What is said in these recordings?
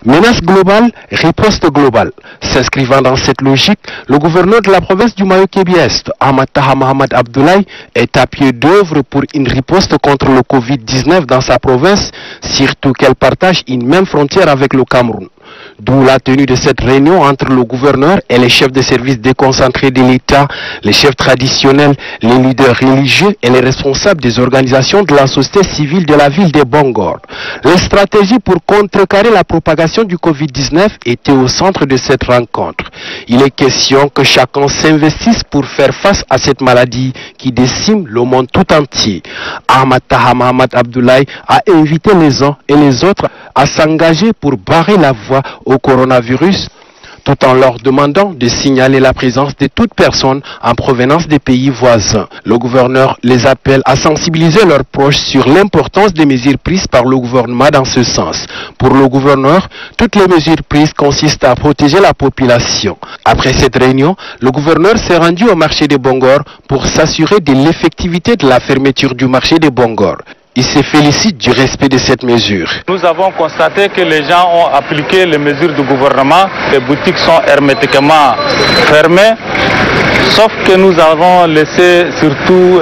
Menace globale, riposte globale. S'inscrivant dans cette logique, le gouverneur de la province du Mayo-Kebbi-Est, Ahmad Taha Mohamed Abdoulaye, est à pied d'œuvre pour une riposte contre le Covid-19 dans sa province, surtout qu'elle partage une même frontière avec le Cameroun. D'où la tenue de cette réunion entre le gouverneur et les chefs de services déconcentrés de l'État, les chefs traditionnels, les leaders religieux et les responsables des organisations de la société civile de la ville de Bongor. Les stratégies pour contrecarrer la propagation du Covid-19 étaient au centre de cette rencontre. Il est question que chacun s'investisse pour faire face à cette maladie qui décime le monde tout entier. Ahmad Taha Mohamed Abdoulaye a invité les uns et les autres à s'engager pour barrer la voie au coronavirus, tout en leur demandant de signaler la présence de toute personne en provenance des pays voisins. Le gouverneur les appelle à sensibiliser leurs proches sur l'importance des mesures prises par le gouvernement dans ce sens. Pour le gouverneur, toutes les mesures prises consistent à protéger la population. Après cette réunion, le gouverneur s'est rendu au marché de Bongor pour s'assurer de l'effectivité de la fermeture du marché de Bongor. Il se félicite du respect de cette mesure. Nous avons constaté que les gens ont appliqué les mesures du gouvernement. Les boutiques sont hermétiquement fermées. Sauf que nous avons laissé surtout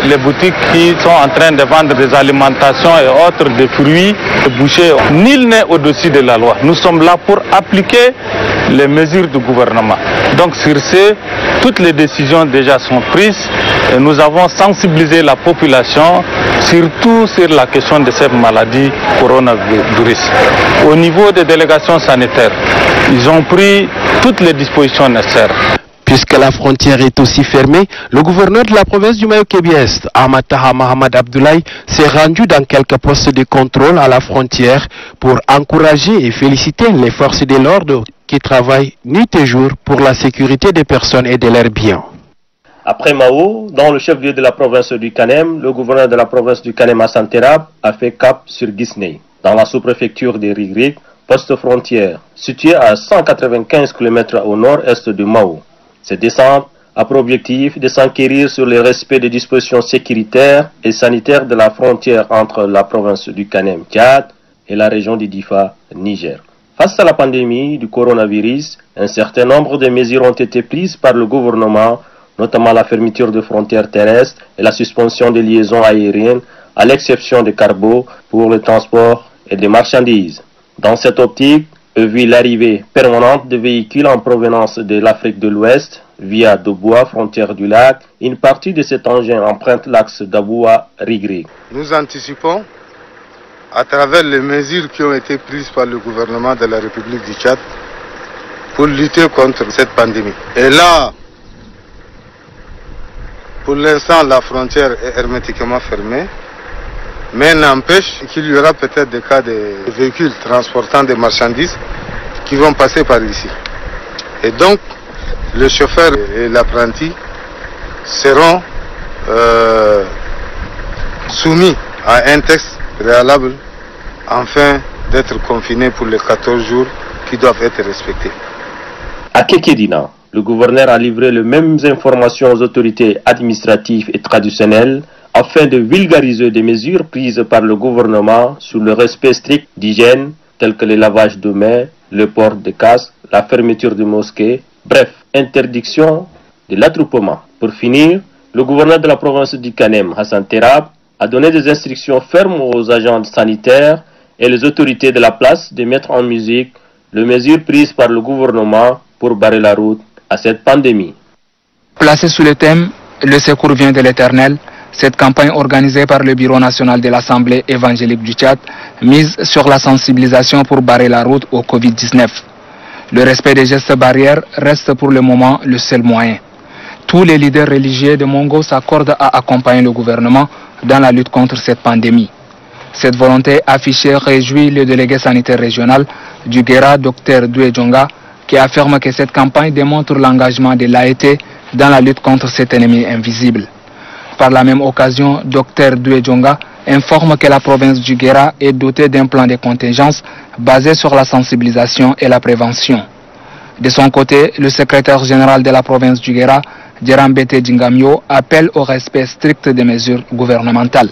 les boutiques qui sont en train de vendre des alimentations et autres, des fruits, des bouchers. Nul n'est au-dessus de la loi. Nous sommes là pour appliquer les mesures du gouvernement. Donc sur ce, toutes les décisions déjà sont prises. Et nous avons sensibilisé la population, surtout sur la question de cette maladie coronavirus. Au niveau des délégations sanitaires, ils ont pris toutes les dispositions nécessaires. Puisque la frontière est aussi fermée, le gouverneur de la province du Mayo-Kebbi-Est, Ahmad Taha Mohamed Abdoulaye, s'est rendu dans quelques postes de contrôle à la frontière pour encourager et féliciter les forces de l'ordre qui travaillent nuit et jour pour la sécurité des personnes et de leurs biens. Après Mao, dans le chef-lieu de la province du Kanem, le gouverneur de la province du Kanem, Hassan Terab, a fait cap sur Guisney, dans la sous-préfecture de Rigrig, poste frontière, situé à 195 km au nord-est de Mao. Cette descente a pour objectif de s'enquérir sur le respect des dispositions sécuritaires et sanitaires de la frontière entre la province du Kanem, Tchad, et la région du Difa, Niger. Face à la pandémie du coronavirus, un certain nombre de mesures ont été prises par le gouvernement, notamment la fermeture de frontières terrestres et la suspension des liaisons aériennes, à l'exception des cargos pour le transport et des marchandises. Dans cette optique, vu l'arrivée permanente de véhicules en provenance de l'Afrique de l'Ouest via Doboua, frontière du lac, une partie de cet engin emprunte l'axe Daboua-Rigrig. Nous anticipons, à travers les mesures qui ont été prises par le gouvernement de la République du Tchad, pour lutter contre cette pandémie. Et là, pour l'instant, la frontière est hermétiquement fermée, mais n'empêche qu'il y aura peut-être des cas de véhicules transportant des marchandises qui vont passer par ici. Et donc, le chauffeur et l'apprenti seront soumis à un test préalable afin d'être confinés pour les 14 jours qui doivent être respectés. À Kekedina, le gouverneur a livré les mêmes informations aux autorités administratives et traditionnelles afin de vulgariser des mesures prises par le gouvernement sur le respect strict d'hygiène, tels que le lavage de mains, le port de casque, la fermeture de mosquées, bref, interdiction de l'attroupement. Pour finir, le gouverneur de la province du Kanem, Hassan Terab, a donné des instructions fermes aux agents sanitaires et les autorités de la place de mettre en musique les mesures prises par le gouvernement pour barrer la route à cette pandémie. Placée sous le thème « Le secours vient de l'Éternel », cette campagne organisée par le Bureau national de l'Assemblée évangélique du Tchad mise sur la sensibilisation pour barrer la route au Covid-19. Le respect des gestes barrières reste pour le moment le seul moyen. Tous les leaders religieux de Mongo s'accordent à accompagner le gouvernement dans la lutte contre cette pandémie. Cette volonté affichée réjouit le délégué sanitaire régional du Guéra, Dr Doué Djonga, qui affirme que cette campagne démontre l'engagement de l'AET dans la lutte contre cet ennemi invisible. Par la même occasion, Dr Doué Djonga informe que la province du Guéra est dotée d'un plan de contingence basé sur la sensibilisation et la prévention. De son côté, le secrétaire général de la province du Guéra, Djerambete Djingamio, appelle au respect strict des mesures gouvernementales.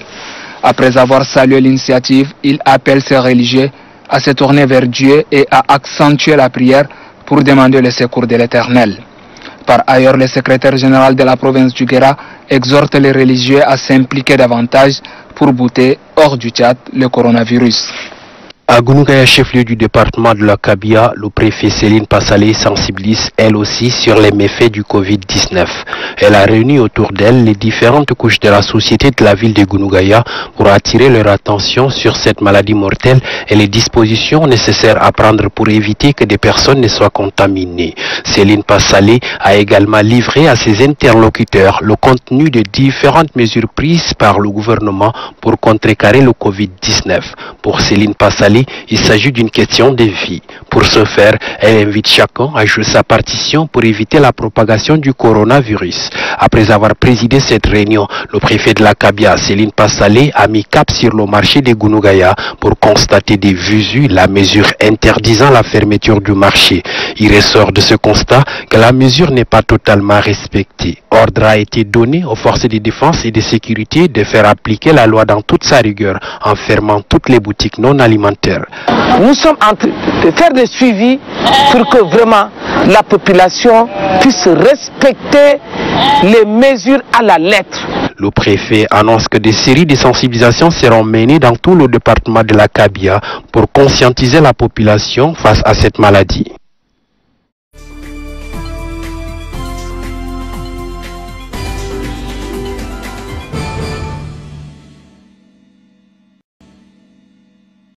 Après avoir salué l'initiative, il appelle ses religieux à se tourner vers Dieu et à accentuer la prière pour demander le secours de l'Éternel. Par ailleurs, le secrétaire général de la province du Guéra exhorte les religieux à s'impliquer davantage pour bouter hors du Tchad le coronavirus. À Gounougaya, chef-lieu du département de la Kabia, le préfet Céline Passalé sensibilise elle aussi sur les méfaits du Covid-19. Elle a réuni autour d'elle les différentes couches de la société de la ville de Gounougaya pour attirer leur attention sur cette maladie mortelle et les dispositions nécessaires à prendre pour éviter que des personnes ne soient contaminées. Céline Passalé a également livré à ses interlocuteurs le contenu de différentes mesures prises par le gouvernement pour contrecarrer le Covid-19. Pour Céline Passalé, il s'agit d'une question de vie. Pour ce faire, elle invite chacun à jouer sa partition pour éviter la propagation du coronavirus. Après avoir présidé cette réunion, le préfet de la Kabia, Céline Passalé, a mis cap sur le marché de Gounougaya pour constater des visu la mesure interdisant la fermeture du marché. Il ressort de ce constat que la mesure n'est pas totalement respectée. Ordre a été donné aux forces de défense et de sécurité de faire appliquer la loi dans toute sa rigueur en fermant toutes les boutiques non alimentaires. Nous sommes en train de faire des suivis pour que vraiment la population puisse respecter les mesures à la lettre. Le préfet annonce que des séries de sensibilisations seront menées dans tout le département de la Kabia pour conscientiser la population face à cette maladie.